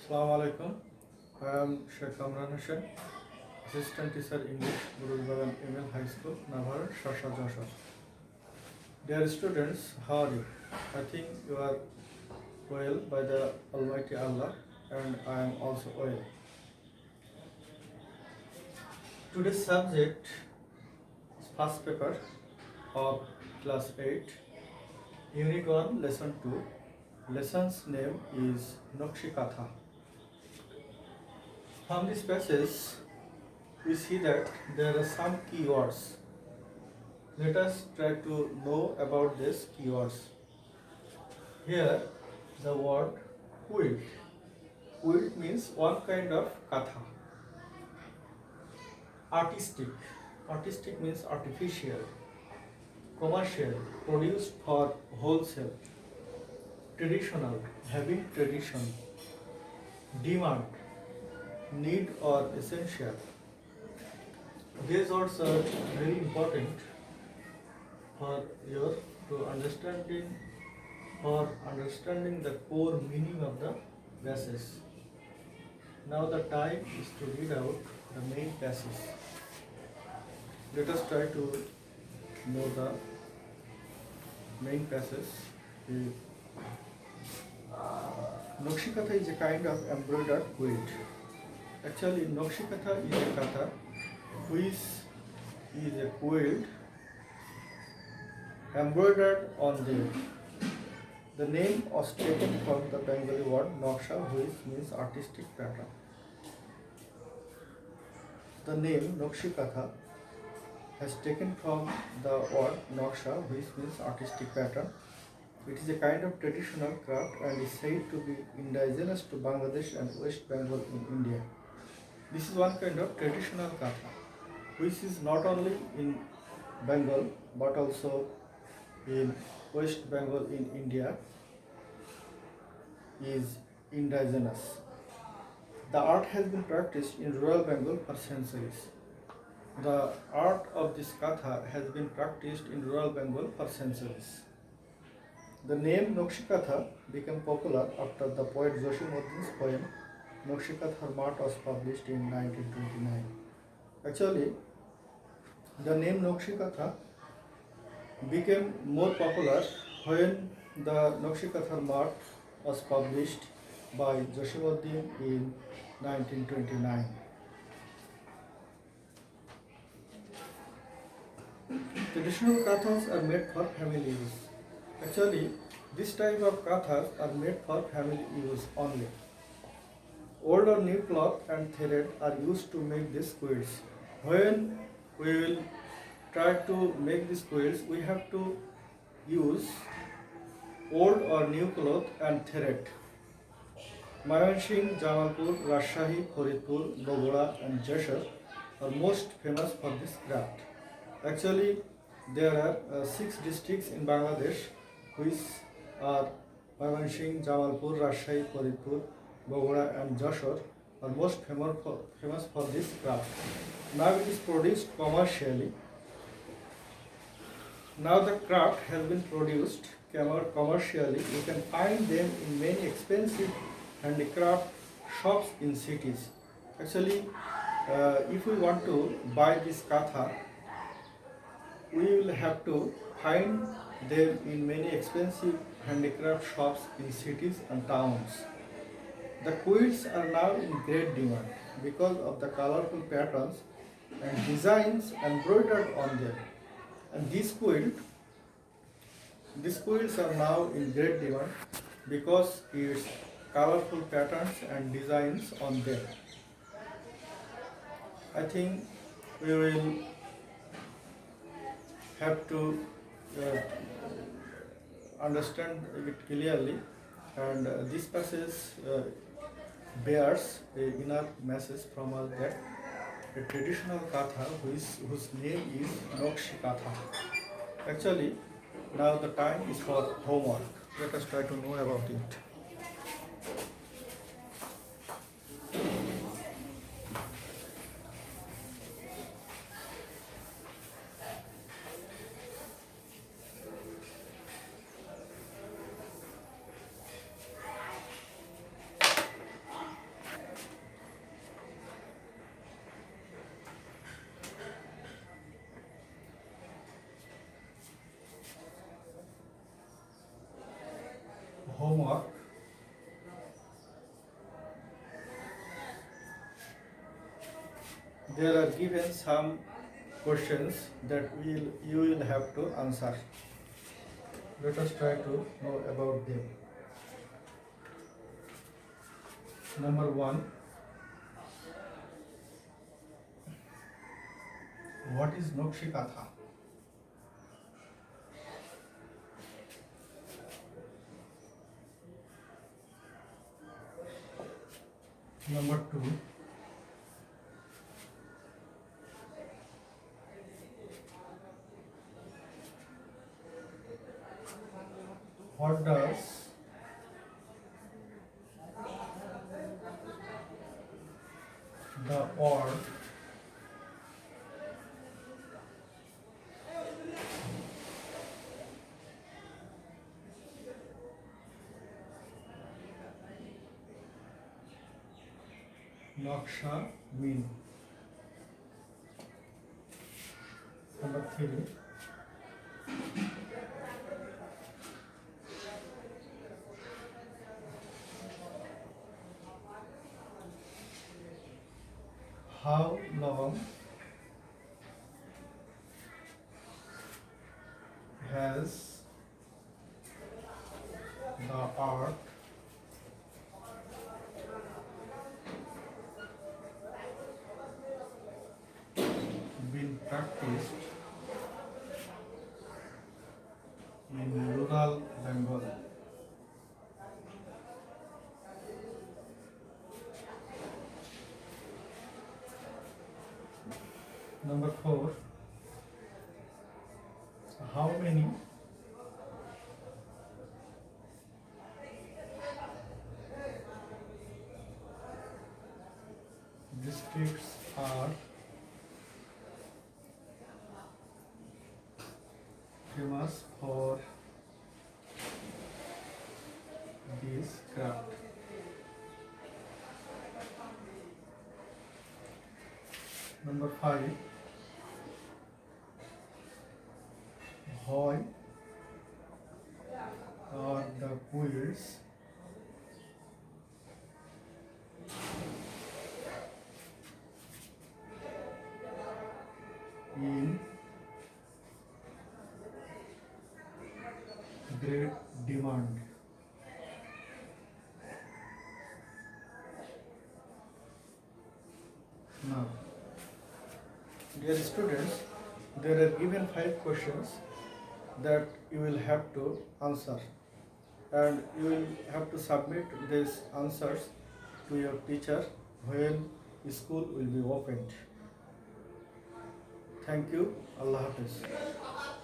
Assalamu alaikum. I am Sheikh Kamran Hussain, Assistant Teacher English, Gurul Bagan Emil High School, Navar, Shasha Joshua. Dear students, how are you? I think you are well by the Almighty Allah, and I am also well. Today's subject is first paper of class 8, Unit 1, Lesson 2. Lesson's name is Nokshi Katha. From this passage, we see that there are some keywords. Let us try to know about these keywords. Here, the word quilt. Quilt means one kind of katha. Artistic. Artistic means artificial. Commercial, produced for wholesale. Traditional, having tradition. Demand, need or essential. These words are very important for your understanding the core meaning of the passage. Now the time is to read out the main passage. Let us try to know the main passage. Nokshi Katha is a kind of embroidered quilt. Actually, Nokshi Katha is a katha which is a quilt embroidered on them. The name was taken from the Bengali word Noksha, which means artistic pattern. The name Nokshi Katha has taken from the word Noksha, which means artistic pattern. It is a kind of traditional craft and is said to be indigenous to Bangladesh and West Bengal in India. This is one kind of traditional katha, which is not only in Bengal but also in West Bengal in India, is indigenous. The art has been practiced in rural Bengal for centuries. The art of this katha has been practiced in rural Bengal for centuries. The name Nokshi Katha became popular after the poet Joshimuddin's poem Nokshi Katha Mart was published in 1929. Actually, the name Nokshi Katha became more popular when the Nokshi Katha Mart was published by Joshimuddin in 1929. Traditional kathas are made for family use. Actually, this type of kathas are made for family use only. Old or new cloth and thread are used to make these quilts. When we will try to make these quilts, we have to use old or new cloth and thread. Mayansingh, Jamalpur, Rajshahi, Faridpur, Bogora and Jashar are most famous for this craft. Actually, there are 6 districts in Bangladesh which are Mayansingh, Jamalpur, Rajshahi, Faridpur, Bogora and Jashar are most famous for this craft. Now it is produced commercially. Now the craft has been produced commercially. You can find them in many expensive handicraft shops in cities. Actually, if we want to buy this katha, we will have to find them in many expensive handicraft shops in cities and towns. The quilts are now in great demand because of the colorful patterns and designs embroidered on them. And these quilts are now in great demand because its colorful patterns and designs on them. I think we will have to understand it clearly, and this passage bears a inner message from us that a traditional katha whose name is Nokshi Katha. Actually, now the time is for homework. Let us try to know about it. homework. There are given some questions that you will have to answer. Let us try to know about them. Number 1. What is Nokshikatha? Number 2. What does the word Naksha mean? Number 3. How long has the art been practiced in rural Bengal? Number 4. How many districts are famous for this craft? Number 5. Why are the quilts in great demand? Now, dear students, there are given 5 questions that you will have to answer, and you will have to submit these answers to your teacher when school will be opened. Thank you. Allah Hafiz.